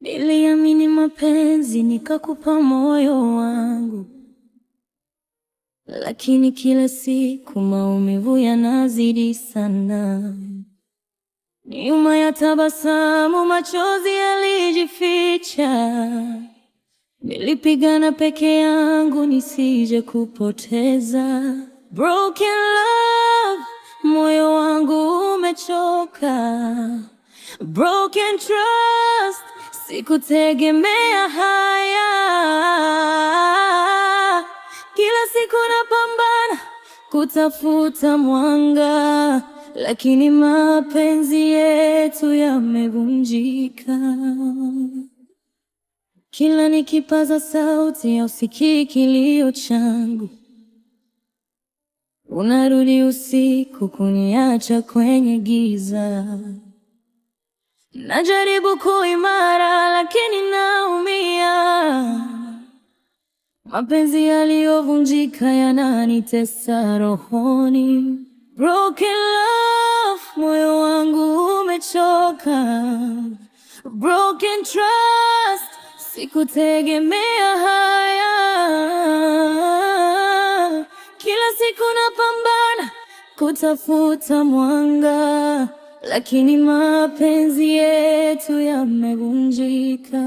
Niliamini mapenzi nikakupa moyo wangu, lakini kila siku maumivu yanazidi sana. Nyuma ya tabasamu machozi yalijificha. Nilipigana peke yangu nisije kupoteza. Broken love, moyo wangu umechoka. Broken trust, sikutegemea haya. Kila siku napambana kutafuta mwanga, lakini mapenzi yetu yamevunjika. Kila nikipaza sauti hausikii kilio changu. Unarudi usiku kuniacha kwenye giza. Najaribu kuimara lakini naumia. Mapenzi yaliyovunjika yananitesa rohoni. Broken love, moyo wangu umechoka. Broken trust, sikutegemea haya. Kila siku napambana kutafuta mwanga, lakini mapenzi yetu yamevunjika.